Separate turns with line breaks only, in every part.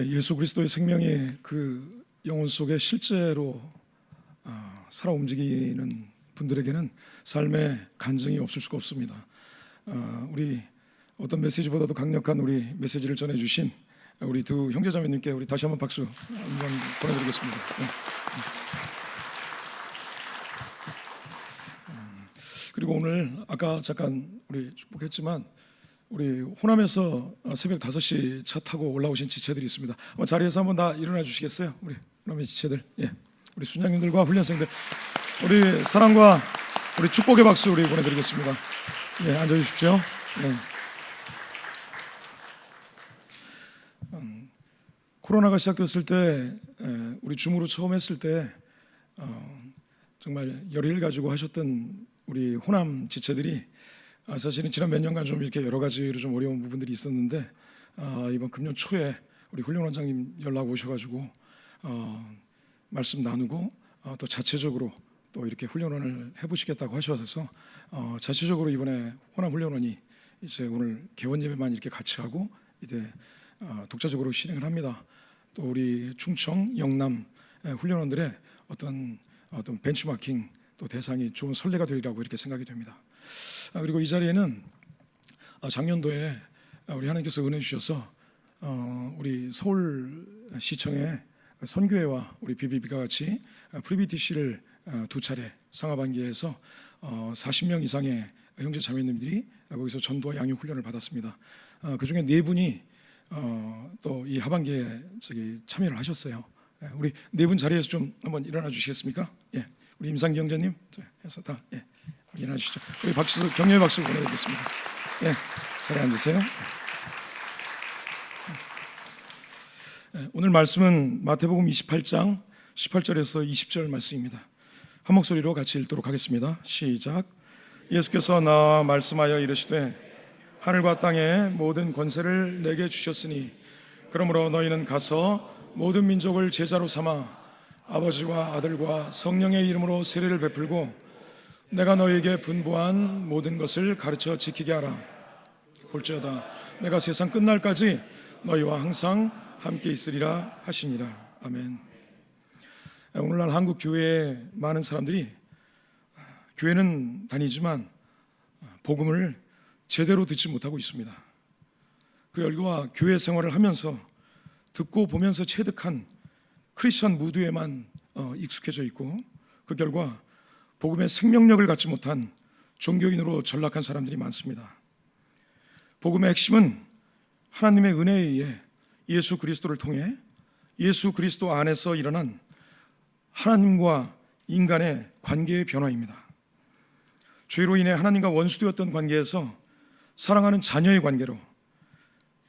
예수 그리스도의 생명이 그 영혼 속에 실제로 살아 움직이는 분들에게는 삶의 간증이 없을 수가 없습니다. 우리 어떤 메시지보다도 강력한 우리 메시지를 전해주신 우리 두 형제자매님께 우리 다시 한번 박수 한번 보내드리겠습니다. 그리고 오늘 아까 잠깐 우리 축복했지만 우리 호남에서 새벽 5시 차 타고 올라오신 지체들이 있습니다. 자리에서 한번 다 일어나 주시겠어요? 우리 호남의 지체들, 우리 순장님들과 훈련생들, 우리 사랑과 우리 축복의 박수 우리 보내드리겠습니다. 앉아 주십시오. 코로나가 시작됐을 때 우리 줌으로 처음 했을 때 정말 열의를 가지고 하셨던 우리 호남 지체들이 사실은 지난 몇 년간 좀 이렇게 여러 가지로 좀 어려운 부분들이 있었는데 이번 금년 초에 우리 훈련원장님 연락 오셔가지고 말씀 나누고 또 자체적으로 또 이렇게 훈련원을 해보시겠다고 하셔서 자체적으로 이번에 호남 훈련원이 이제 오늘 개원 예배만 이렇게 같이 하고 이제 독자적으로 실행을 합니다. 또 우리 충청, 영남 훈련원들의 어떤 벤치마킹 또 대상이 좋은 선례가 되리라고 이렇게 생각이 됩니다. 그리고 이 자리에는 작년도에 우리 하나님께서 은혜 주셔서 우리 서울시청의 선교회와 우리 BBB가 같이 프리비티시를 2차례 상하반기에서 40명 이상의 형제 자매님들이 거기서 전도와 양육 훈련을 받았습니다. 그 중에 4분이 또 이 하반기에 참여를 하셨어요. 우리 4분 자리에서 좀 한번 일어나 주시겠습니까? 우리 임상기 형제님 해서 다 일어나 주시죠. 우리 박수, 격려의 박수 보내드리겠습니다. 자리에 앉으세요. 오늘 말씀은 마태복음 28장 18절에서 20절 말씀입니다. 한 목소리로 같이 읽도록 하겠습니다. 시작. 예수께서 나와 말씀하여 이르시되 하늘과 땅의 모든 권세를 내게 주셨으니 그러므로 너희는 가서 모든 민족을 제자로 삼아 아버지와 아들과 성령의 이름으로 세례를 베풀고 내가 너희에게 분부한 모든 것을 가르쳐 지키게 하라. 볼지어다 내가 세상 끝날까지 너희와 항상 함께 있으리라 하시니라. 아멘. 오늘날 한국 교회에 많은 사람들이 교회는 다니지만 복음을 제대로 듣지 못하고 있습니다. 그 결과 교회 생활을 하면서 듣고 보면서 체득한 크리스천 무드에만 익숙해져 있고 그 결과 복음의 생명력을 갖지 못한 종교인으로 전락한 사람들이 많습니다. 복음의 핵심은 하나님의 은혜에 의해 예수 그리스도를 통해 예수 그리스도 안에서 일어난 하나님과 인간의 관계의 변화입니다. 죄로 인해 하나님과 원수되었던 관계에서 사랑하는 자녀의 관계로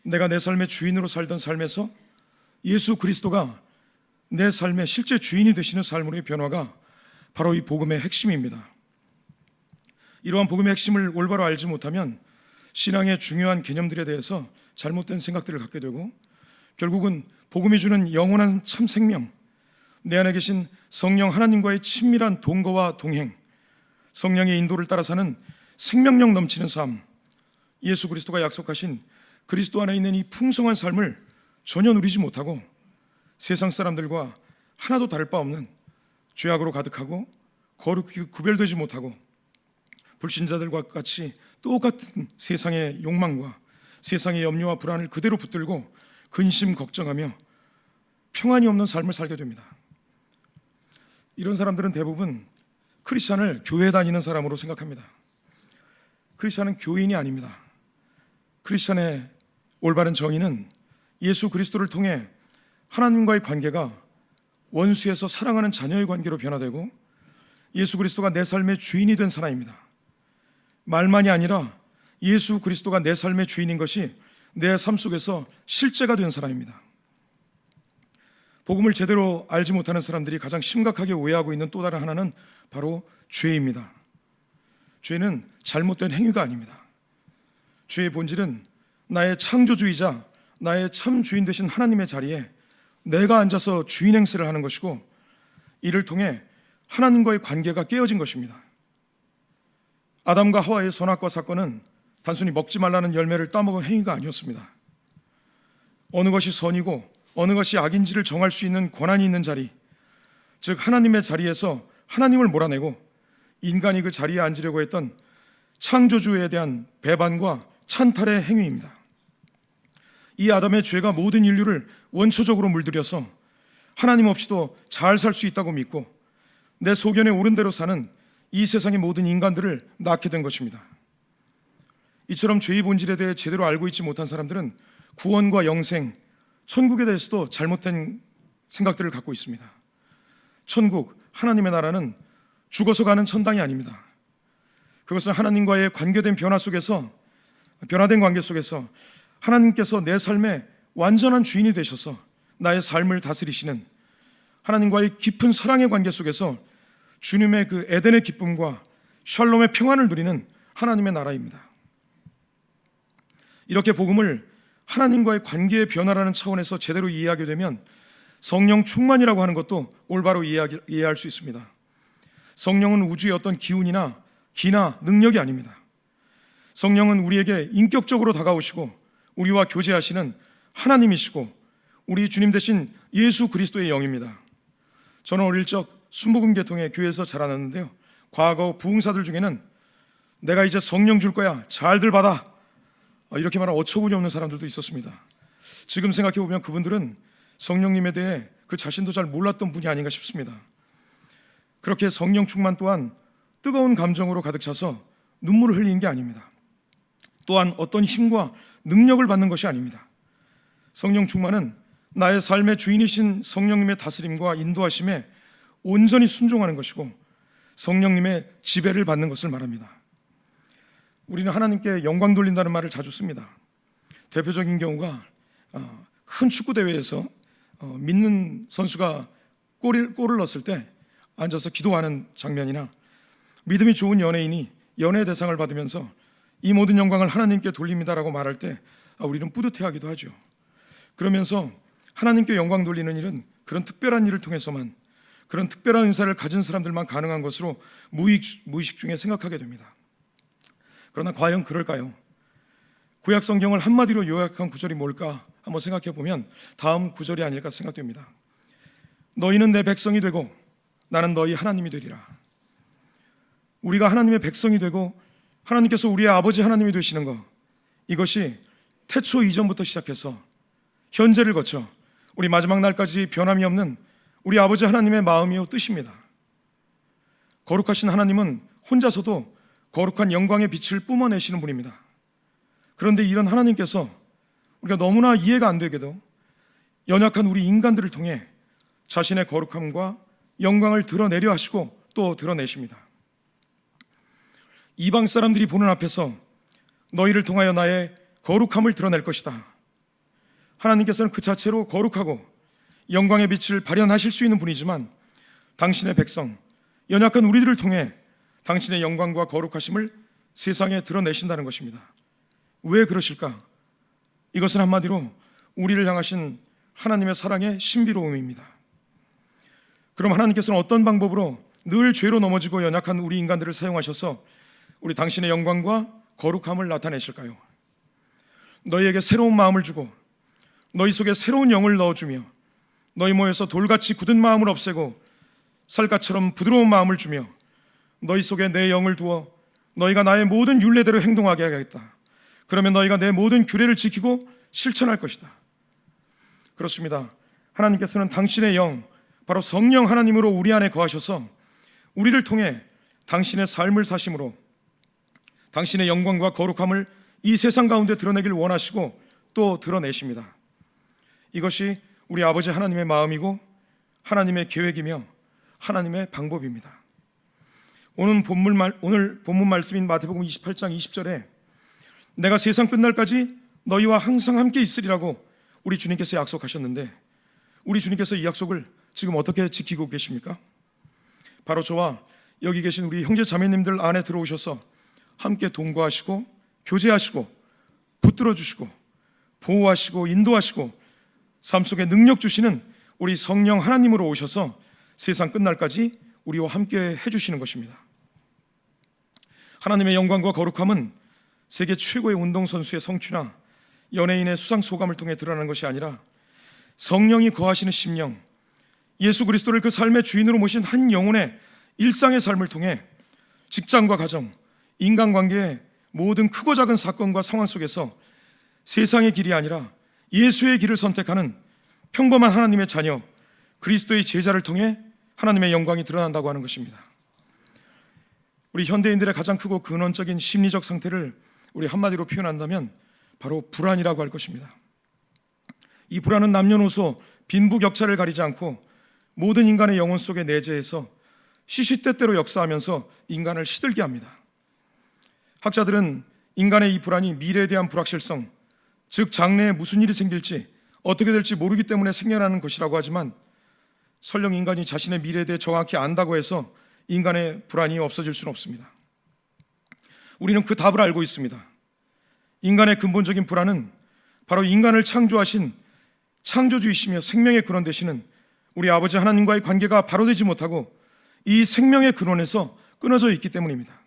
내가 내 삶의 주인으로 살던 삶에서 예수 그리스도가 내 삶의 실제 주인이 되시는 삶으로의 변화가 바로 이 복음의 핵심입니다. 이러한 복음의 핵심을 올바로 알지 못하면 신앙의 중요한 개념들에 대해서 잘못된 생각들을 갖게 되고 결국은 복음이 주는 영원한 참 생명, 내 안에 계신 성령 하나님과의 친밀한 동거와 동행, 성령의 인도를 따라 사는 생명력 넘치는 삶, 예수 그리스도가 약속하신 그리스도 안에 있는 이 풍성한 삶을 전혀 누리지 못하고 세상 사람들과 하나도 다를 바 없는 죄악으로 가득하고 거룩히 구별되지 못하고 불신자들과 같이 똑같은 세상의 욕망과 세상의 염려와 불안을 그대로 붙들고 근심 걱정하며 평안이 없는 삶을 살게 됩니다. 이런 사람들은 대부분 크리스찬을 교회 다니는 사람으로 생각합니다. 크리스찬은 교인이 아닙니다. 크리스찬의 올바른 정의는 예수 그리스도를 통해 하나님과의 관계가 원수에서 사랑하는 자녀의 관계로 변화되고 예수 그리스도가 내 삶의 주인이 된 사람입니다. 말만이 아니라 예수 그리스도가 내 삶의 주인인 것이 내 삶 속에서 실제가 된 사람입니다. 복음을 제대로 알지 못하는 사람들이 가장 심각하게 오해하고 있는 또 다른 하나는 바로 죄입니다. 죄는 잘못된 행위가 아닙니다. 죄의 본질은 나의 창조주이자 나의 참 주인 되신 하나님의 자리에 내가 앉아서 주인 행세를 하는 것이고 이를 통해 하나님과의 관계가 깨어진 것입니다. 아담과 하와의 선악과 사건은 단순히 먹지 말라는 열매를 따먹은 행위가 아니었습니다. 어느 것이 선이고 어느 것이 악인지를 정할 수 있는 권한이 있는 자리, 즉 하나님의 자리에서 하나님을 몰아내고 인간이 그 자리에 앉으려고 했던 창조주에 대한 배반과 찬탈의 행위입니다. 이 아담의 죄가 모든 인류를 원초적으로 물들여서 하나님 없이도 잘 살 수 있다고 믿고 내 소견에 옳은 대로 사는 이 세상의 모든 인간들을 낳게 된 것입니다. 이처럼 죄의 본질에 대해 제대로 알고 있지 못한 사람들은 구원과 영생, 천국에 대해서도 잘못된 생각들을 갖고 있습니다. 천국, 하나님의 나라는 죽어서 가는 천당이 아닙니다. 그것은 하나님과의 관계된 변화된 관계 속에서 하나님께서 내 삶의 완전한 주인이 되셔서 나의 삶을 다스리시는 하나님과의 깊은 사랑의 관계 속에서 주님의 그 에덴의 기쁨과 샬롬의 평안을 누리는 하나님의 나라입니다. 이렇게 복음을 하나님과의 관계의 변화라는 차원에서 제대로 이해하게 되면 성령 충만이라고 하는 것도 올바로 이해할 수 있습니다. 성령은 우주의 어떤 기운이나 기나 능력이 아닙니다. 성령은 우리에게 인격적으로 다가오시고 우리와 교제하시는 하나님이시고 우리 주님 되신 예수 그리스도의 영입니다. 저는 어릴 적 순복음 계통의 교회에서 자라났는데요, 과거 부흥사들 중에는 내가 이제 성령 줄 거야, 잘들 받아, 이렇게 말한 어처구니 없는 사람들도 있었습니다. 지금 생각해 보면 그분들은 성령님에 대해 그 자신도 잘 몰랐던 분이 아닌가 싶습니다. 그렇게 성령 충만 또한 뜨거운 감정으로 가득 차서 눈물을 흘리는 게 아닙니다. 또한 어떤 힘과 능력을 받는 것이 아닙니다. 성령 충만은 나의 삶의 주인이신 성령님의 다스림과 인도하심에 온전히 순종하는 것이고 성령님의 지배를 받는 것을 말합니다. 우리는 하나님께 영광 돌린다는 말을 자주 씁니다. 대표적인 경우가 큰 축구 대회에서 믿는 선수가 골을 넣었을 때 앉아서 기도하는 장면이나 믿음이 좋은 연예인이 연예 대상을 받으면서 이 모든 영광을 하나님께 돌립니다라고 말할 때 우리는 뿌듯해하기도 하죠. 그러면서 하나님께 영광 돌리는 일은 그런 특별한 일을 통해서만, 그런 특별한 은사를 가진 사람들만 가능한 것으로 무의식 중에 생각하게 됩니다. 그러나 과연 그럴까요? 구약 성경을 한마디로 요약한 구절이 뭘까 한번 생각해 보면 다음 구절이 아닐까 생각됩니다. 너희는 내 백성이 되고 나는 너희 하나님이 되리라. 우리가 하나님의 백성이 되고 하나님께서 우리의 아버지 하나님이 되시는 것, 이것이 태초 이전부터 시작해서 현재를 거쳐 우리 마지막 날까지 변함이 없는 우리 아버지 하나님의 마음이요 뜻입니다. 거룩하신 하나님은 혼자서도 거룩한 영광의 빛을 뿜어내시는 분입니다. 그런데 이런 하나님께서 우리가 너무나 이해가 안 되게도 연약한 우리 인간들을 통해 자신의 거룩함과 영광을 드러내려 하시고 또 드러내십니다. 이방 사람들이 보는 앞에서 너희를 통하여 나의 거룩함을 드러낼 것이다. 하나님께서는 그 자체로 거룩하고 영광의 빛을 발현하실 수 있는 분이지만 당신의 백성, 연약한 우리들을 통해 당신의 영광과 거룩하심을 세상에 드러내신다는 것입니다. 왜 그러실까? 이것은 한마디로 우리를 향하신 하나님의 사랑의 신비로움입니다. 그럼 하나님께서는 어떤 방법으로 늘 죄로 넘어지고 연약한 우리 인간들을 사용하셔서 우리 당신의 영광과 거룩함을 나타내실까요? 너희에게 새로운 마음을 주고 너희 속에 새로운 영을 넣어주며 너희 모여서 돌같이 굳은 마음을 없애고 살갗처럼 부드러운 마음을 주며 너희 속에 내 영을 두어 너희가 나의 모든 율례대로 행동하게 하겠다. 그러면 너희가 내 모든 규례를 지키고 실천할 것이다. 그렇습니다. 하나님께서는 당신의 영, 바로 성령 하나님으로 우리 안에 거하셔서 우리를 통해 당신의 삶을 사심으로 당신의 영광과 거룩함을 이 세상 가운데 드러내길 원하시고 또 드러내십니다. 이것이 우리 아버지 하나님의 마음이고 하나님의 계획이며 하나님의 방법입니다. 오늘 본문 말씀인 마태복음 28장 20절에 내가 세상 끝날까지 너희와 항상 함께 있으리라고 우리 주님께서 약속하셨는데 우리 주님께서 이 약속을 지금 어떻게 지키고 계십니까? 바로 저와 여기 계신 우리 형제 자매님들 안에 들어오셔서 함께 동거하시고 교제하시고 붙들어 주시고 보호하시고 인도하시고 삶 속에 능력 주시는 우리 성령 하나님으로 오셔서 세상 끝날까지 우리와 함께 해주시는 것입니다. 하나님의 영광과 거룩함은 세계 최고의 운동선수의 성취나 연예인의 수상소감을 통해 드러나는 것이 아니라 성령이 거하시는 심령, 예수 그리스도를 그 삶의 주인으로 모신 한 영혼의 일상의 삶을 통해 직장과 가정, 인간관계의 모든 크고 작은 사건과 상황 속에서 세상의 길이 아니라 예수의 길을 선택하는 평범한 하나님의 자녀, 그리스도의 제자를 통해 하나님의 영광이 드러난다고 하는 것입니다. 우리 현대인들의 가장 크고 근원적인 심리적 상태를 우리 한마디로 표현한다면 바로 불안이라고 할 것입니다. 이 불안은 남녀노소 빈부격차를 가리지 않고 모든 인간의 영혼 속에 내재해서 시시때때로 역사하면서 인간을 시들게 합니다. 학자들은 인간의 이 불안이 미래에 대한 불확실성, 즉 장래에 무슨 일이 생길지 어떻게 될지 모르기 때문에 생겨나는 것이라고 하지만 설령 인간이 자신의 미래에 대해 정확히 안다고 해서 인간의 불안이 없어질 수는 없습니다. 우리는 그 답을 알고 있습니다. 인간의 근본적인 불안은 바로 인간을 창조하신 창조주이시며 생명의 근원 되시는 우리 아버지 하나님과의 관계가 바로 되지 못하고 이 생명의 근원에서 끊어져 있기 때문입니다.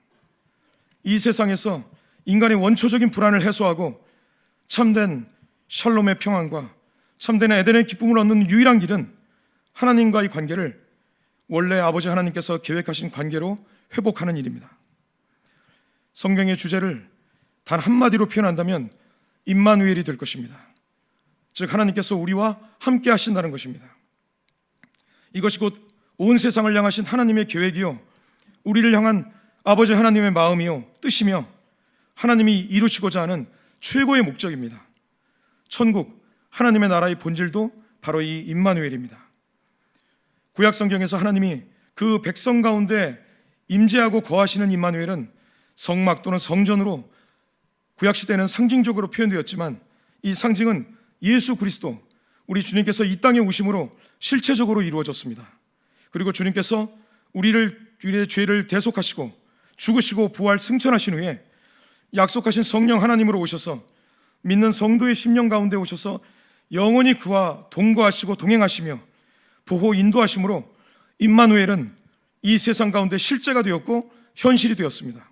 이 세상에서 인간의 원초적인 불안을 해소하고 참된 샬롬의 평안과 참된 에덴의 기쁨을 얻는 유일한 길은 하나님과의 관계를 원래 아버지 하나님께서 계획하신 관계로 회복하는 일입니다. 성경의 주제를 단 한마디로 표현한다면 임마누엘이 될 것입니다. 즉 하나님께서 우리와 함께 하신다는 것입니다. 이것이 곧 온 세상을 향하신 하나님의 계획이요 우리를 향한 아버지 하나님의 마음이요 뜻이며 하나님이 이루시고자 하는 최고의 목적입니다. 천국, 하나님의 나라의 본질도 바로 이 임마누엘입니다. 구약 성경에서 하나님이 그 백성 가운데 임재하고 거하시는 임마누엘은 성막 또는 성전으로 구약 시대는 상징적으로 표현되었지만 이 상징은 예수 그리스도, 우리 주님께서 이 땅에 오심으로 실체적으로 이루어졌습니다. 그리고 주님께서 우리의 죄를 대속하시고 죽으시고 부활 승천하신 후에 약속하신 성령 하나님으로 오셔서 믿는 성도의 심령 가운데 오셔서 영원히 그와 동거하시고 동행하시며 보호 인도하심으로 임마누엘은 이 세상 가운데 실제가 되었고 현실이 되었습니다.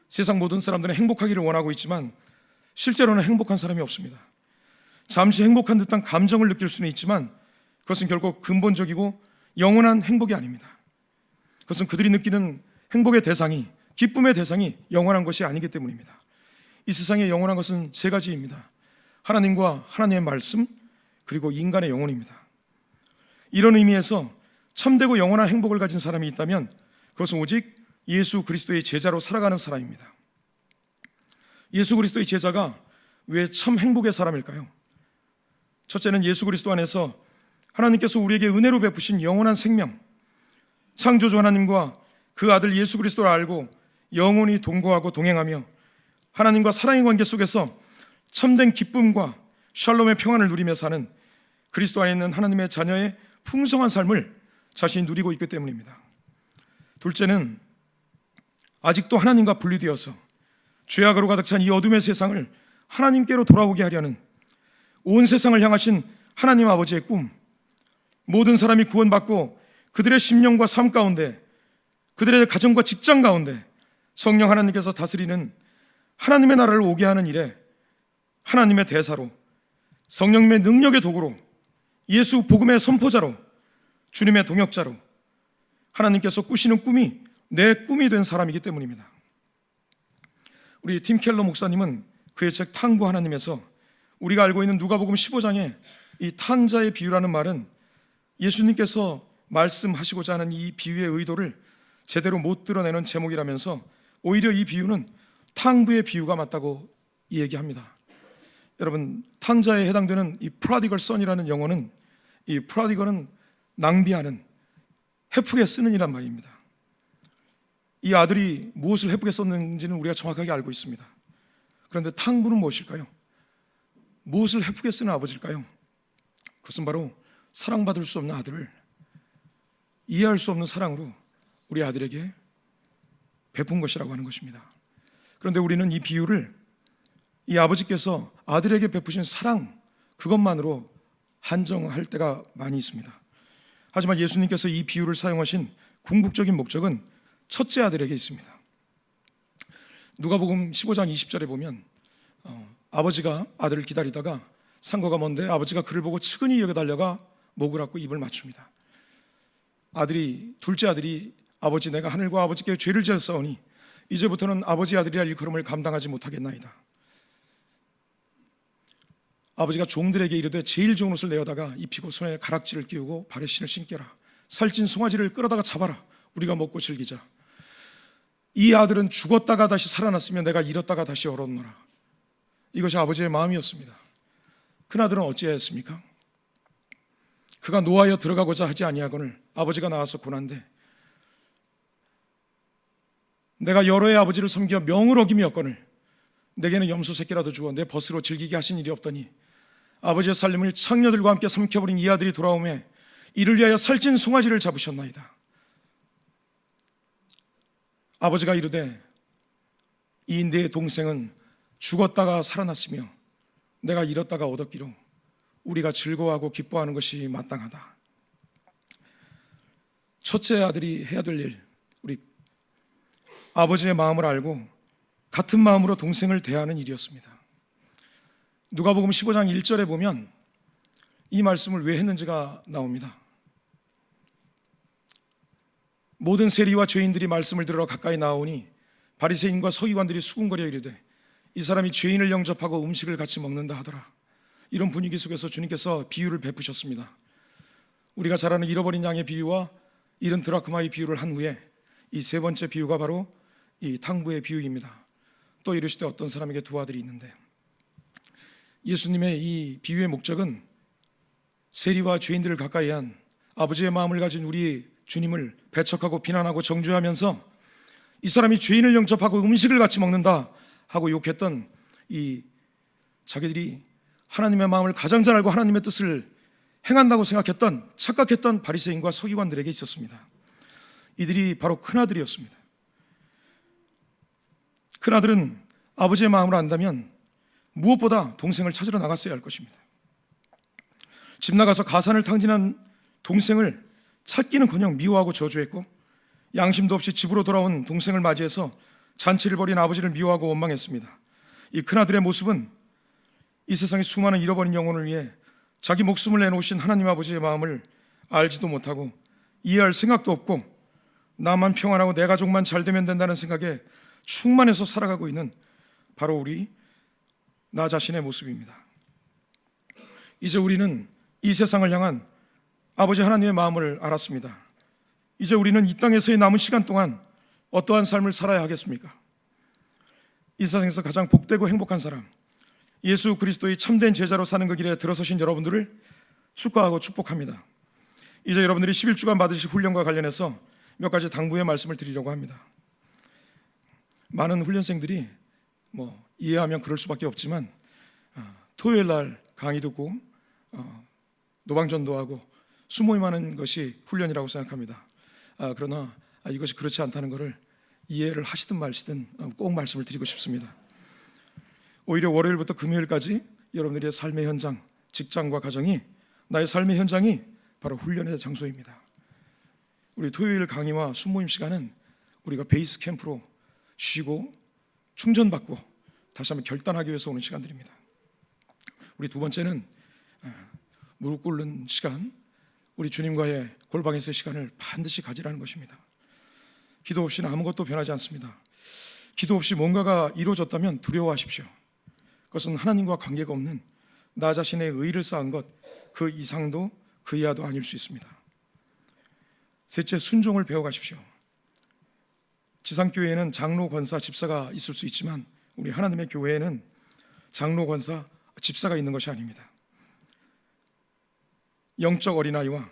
세상 모든 사람들은 행복하기를 원하고 있지만 실제로는 행복한 사람이 없습니다. 잠시 행복한 듯한 감정을 느낄 수는 있지만 그것은 결국 근본적이고 영원한 행복이 아닙니다. 그것은 그들이 느끼는 행복의 대상이, 기쁨의 대상이 영원한 것이 아니기 때문입니다. 이 세상에 영원한 것은 세 가지입니다. 하나님과 하나님의 말씀, 그리고 인간의 영혼입니다. 이런 의미에서 참되고 영원한 행복을 가진 사람이 있다면 그것은 오직 예수 그리스도의 제자로 살아가는 사람입니다. 예수 그리스도의 제자가 왜 참 행복의 사람일까요? 첫째는 예수 그리스도 안에서 하나님께서 우리에게 은혜로 베푸신 영원한 생명, 창조주 하나님과 그 아들 예수 그리스도를 알고 영원히 동거하고 동행하며 하나님과 사랑의 관계 속에서 참된 기쁨과 샬롬의 평안을 누리며 사는 그리스도 안에 있는 하나님의 자녀의 풍성한 삶을 자신이 누리고 있기 때문입니다. 둘째는 아직도 하나님과 분리되어서 죄악으로 가득 찬 이 어둠의 세상을 하나님께로 돌아오게 하려는 온 세상을 향하신 하나님 아버지의 꿈, 모든 사람이 구원받고 그들의 심령과 삶 가운데, 그들의 가정과 직장 가운데 성령 하나님께서 다스리는 하나님의 나라를 오게 하는 일에 하나님의 대사로, 성령님의 능력의 도구로, 예수 복음의 선포자로, 주님의 동역자로 하나님께서 꾸시는 꿈이 내 꿈이 된 사람이기 때문입니다. 우리 팀 켈러 목사님은 그의 책 탕부 하나님에서 우리가 알고 있는 누가복음 15장에 이 탕자의 비유라는 말은 예수님께서 말씀하시고자 하는 이 비유의 의도를 제대로 못 드러내는 제목이라면서 오히려 이 비유는 탕부의 비유가 맞다고 얘기합니다. 여러분, 탕자에 해당되는 이 prodigal son이라는 영어는 이 prodigal은 낭비하는, 헤프게 쓰는 이란 말입니다. 이 아들이 무엇을 헤프게 썼는지는 우리가 정확하게 알고 있습니다. 그런데 탕부는 무엇일까요? 무엇을 헤프게 쓰는 아버지일까요? 그것은 바로 사랑받을 수 없는 아들을 이해할 수 없는 사랑으로 우리 아들에게 베푼 것이라고 하는 것입니다. 그런데 우리는 이 비유를 이 아버지께서 아들에게 베푸신 사랑, 그것만으로 한정할 때가 많이 있습니다. 하지만 예수님께서 이 비유를 사용하신 궁극적인 목적은 첫째 아들에게 있습니다. 누가복음 15장 20절에 보면 아버지가 아들을 기다리다가 상고가 먼데 아버지가 그를 보고 측은히 여겨 달려가 목을 안고 입을 맞춥니다. 둘째 아들이 아버지, 내가 하늘과 아버지께 죄를 지었사오니 이제부터는 아버지 아들이라 일컬음을 감당하지 못하겠나이다. 아버지가 종들에게 이르되 제일 좋은 옷을 내어다가 입히고 손에 가락지를 끼우고 발에 신을 신겨라. 살찐 송아지를 끌어다가 잡아라. 우리가 먹고 즐기자. 이 아들은 죽었다가 다시 살아났으며 내가 잃었다가 다시 얻었노라. 이것이 아버지의 마음이었습니다. 큰아들은 어찌하였습니까? 그가 노하여 들어가고자 하지 아니하거늘 아버지가 나와서 고난데 내가 여러 해 아버지를 섬겨 명을 어김이었거늘 내게는 염소 새끼라도 주어 내 벗으로 즐기게 하신 일이 없더니 아버지의 살림을 창녀들과 함께 삼켜버린 이 아들이 돌아오매 이를 위하여 살찐 송아지를 잡으셨나이다. 아버지가 이르되 이 내 동생은 죽었다가 살아났으며 내가 잃었다가 얻었기로 우리가 즐거워하고 기뻐하는 것이 마땅하다. 첫째 아들이 해야 될 일, 우리 아버지의 마음을 알고 같은 마음으로 동생을 대하는 일이었습니다. 누가복음 15장 1절에 보면 이 말씀을 왜 했는지가 나옵니다. 모든 세리와 죄인들이 말씀을 들으러 가까이 나오니 바리새인과 서기관들이 수군거려 이르되 이 사람이 죄인을 영접하고 음식을 같이 먹는다 하더라. 이런 분위기 속에서 주님께서 비유를 베푸셨습니다. 우리가 잘 아는 잃어버린 양의 비유와 잃은 드라크마의 비유를 한 후에 이 세 번째 비유가 바로 이 탕부의 비유입니다. 또 이르시되 어떤 사람에게 두 아들이 있는데, 예수님의 이 비유의 목적은 세리와 죄인들을 가까이 한 아버지의 마음을 가진 우리 주님을 배척하고 비난하고 정죄하면서 이 사람이 죄인을 영접하고 음식을 같이 먹는다 하고 욕했던 이 자기들이 하나님의 마음을 가장 잘 알고 하나님의 뜻을 행한다고 생각했던, 착각했던 바리새인과 서기관들에게 있었습니다. 이들이 바로 큰아들이었습니다. 큰아들은 아버지의 마음을 안다면 무엇보다 동생을 찾으러 나갔어야 할 것입니다. 집 나가서 가산을 탕진한 동생을 찾기는커녕 미워하고 저주했고, 양심도 없이 집으로 돌아온 동생을 맞이해서 잔치를 벌인 아버지를 미워하고 원망했습니다. 이 큰아들의 모습은 이 세상의 수많은 잃어버린 영혼을 위해 자기 목숨을 내놓으신 하나님 아버지의 마음을 알지도 못하고 이해할 생각도 없고 나만 평안하고 내 가족만 잘 되면 된다는 생각에 충만해서 살아가고 있는 바로 나 자신의 모습입니다. 이제 우리는 이 세상을 향한 아버지 하나님의 마음을 알았습니다. 이제 우리는 이 땅에서의 남은 시간 동안 어떠한 삶을 살아야 하겠습니까? 이 세상에서 가장 복되고 행복한 사람, 예수 그리스도의 참된 제자로 사는 그 길에 들어서신 여러분들을 축하하고 축복합니다. 이제 여러분들이 11주간 받으실 훈련과 관련해서 몇 가지 당부의 말씀을 드리려고 합니다. 많은 훈련생들이 이해하면 그럴 수밖에 없지만 토요일 날 강의 듣고 노방전도하고 수모임하는 것이 훈련이라고 생각합니다. 그러나 이것이 그렇지 않다는 것을 이해를 하시든 마시든 꼭 말씀을 드리고 싶습니다. 오히려 월요일부터 금요일까지 여러분들의 삶의 현장, 직장과 가정이, 나의 삶의 현장이 바로 훈련의 장소입니다. 우리 토요일 강의와 순모임 시간은 우리가 베이스 캠프로 쉬고 충전받고 다시 한번 결단하기 위해서 오는 시간들입니다. 우리 두 번째는 무릎 꿇는 시간, 우리 주님과의 골방에서의 시간을 반드시 가지라는 것입니다. 기도 없이는 아무것도 변하지 않습니다. 기도 없이 뭔가가 이루어졌다면 두려워하십시오. 그것은 하나님과 관계가 없는 나 자신의 의를 쌓은 것, 그 이상도 그 이하도 아닐 수 있습니다. 셋째, 순종을 배워가십시오. 지상교회에는 장로, 권사, 집사가 있을 수 있지만 우리 하나님의 교회에는 장로, 권사, 집사가 있는 것이 아닙니다. 영적 어린아이와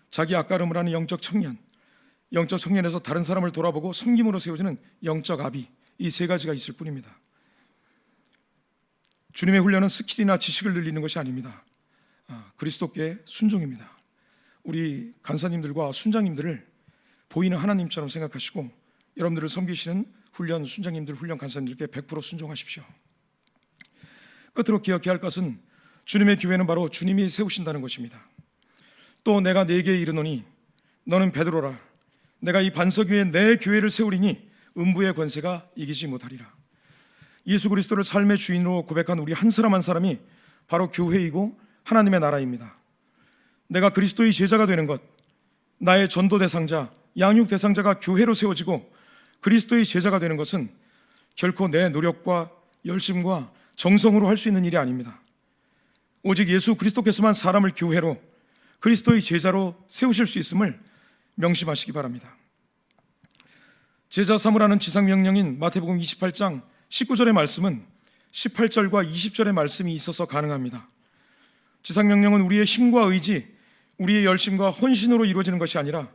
자기 앞가름을 하는 영적 청년, 영적 청년에서 다른 사람을 돌아보고 섬김으로 세워지는 영적 아비, 이 세 가지가 있을 뿐입니다. 주님의 훈련은 스킬이나 지식을 늘리는 것이 아닙니다. 그리스도께 순종입니다. 우리 간사님들과 순장님들을 보이는 하나님처럼 생각하시고 여러분들을 섬기시는 훈련 순장님들, 훈련 간사님들께 100% 순종하십시오. 끝으로 기억해야 할 것은 주님의 교회는 바로 주님이 세우신다는 것입니다. 또 내가 네게 이르노니 너는 베드로라. 내가 이 반석 위에 내 교회를 세우리니 음부의 권세가 이기지 못하리라. 예수 그리스도를 삶의 주인으로 고백한 우리 한 사람 한 사람이 바로 교회이고 하나님의 나라입니다. 내가 그리스도의 제자가 되는 것, 나의 전도 대상자, 양육 대상자가 교회로 세워지고 그리스도의 제자가 되는 것은 결코 내 노력과 열심과 정성으로 할 수 있는 일이 아닙니다. 오직 예수 그리스도께서만 사람을 교회로, 그리스도의 제자로 세우실 수 있음을 명심하시기 바랍니다. 제자 삼으라는 지상명령인 마태복음 28장 19절의 말씀은 18절과 20절의 말씀이 있어서 가능합니다. 지상명령은 우리의 힘과 의지, 우리의 열심과 헌신으로 이루어지는 것이 아니라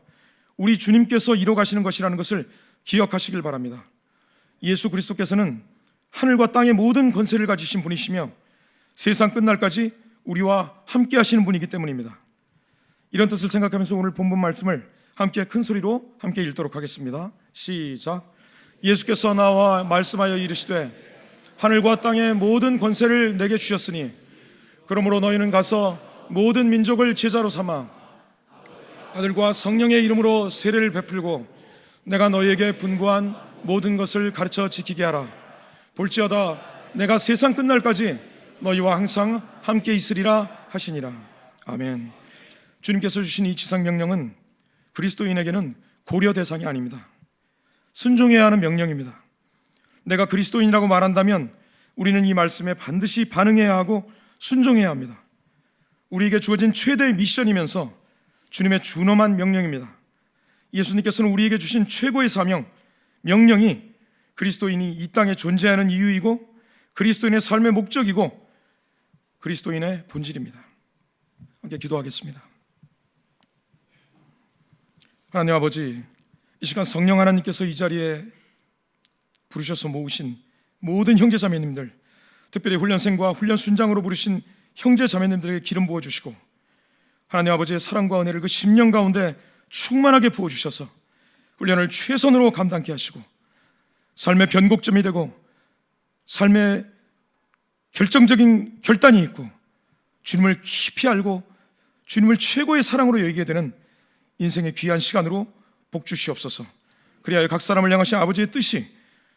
우리 주님께서 이뤄 가시는 것이라는 것을 기억하시길 바랍니다. 예수 그리스도께서는 하늘과 땅의 모든 권세를 가지신 분이시며 세상 끝날까지 우리와 함께 하시는 분이기 때문입니다. 이런 뜻을 생각하면서 오늘 본문 말씀을 함께 큰 소리로 함께 읽도록 하겠습니다. 시작. 예수께서 나와 말씀하여 이르시되 하늘과 땅의 모든 권세를 내게 주셨으니 그러므로 너희는 가서 모든 민족을 제자로 삼아 아들과 성령의 이름으로 세례를 베풀고 내가 너희에게 분부한 모든 것을 가르쳐 지키게 하라. 볼지어다 내가 세상 끝날까지 너희와 항상 함께 있으리라 하시니라. 아멘. 주님께서 주신 이 지상명령은 그리스도인에게는 고려 대상이 아닙니다. 순종해야 하는 명령입니다. 내가 그리스도인이라고 말한다면 우리는 이 말씀에 반드시 반응해야 하고 순종해야 합니다. 우리에게 주어진 최대의 미션이면서 주님의 준엄한 명령입니다. 예수님께서는 우리에게 주신 최고의 사명, 명령이 그리스도인이 이 땅에 존재하는 이유이고 그리스도인의 삶의 목적이고 그리스도인의 본질입니다. 함께 기도하겠습니다. 하나님 아버지, 이 시간 성령 하나님께서 이 자리에 부르셔서 모으신 모든 형제자매님들, 특별히 훈련생과 훈련 순장으로 부르신 형제자매님들에게 기름 부어주시고 하나님 아버지의 사랑과 은혜를 그 심령 가운데 충만하게 부어주셔서 훈련을 최선으로 감당케 하시고 삶의 변곡점이 되고 삶의 결정적인 결단이 있고 주님을 깊이 알고 주님을 최고의 사랑으로 여기게 되는 인생의 귀한 시간으로 복 주시옵소서. 그리하여 각 사람을 향하신 아버지의 뜻이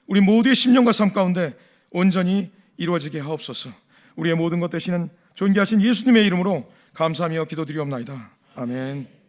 우리 모두의 심령과 삶 가운데 온전히 이루어지게 하옵소서. 우리의 모든 것 되시는 존귀하신 예수님의 이름으로 감사하며 기도드리옵나이다. 아멘.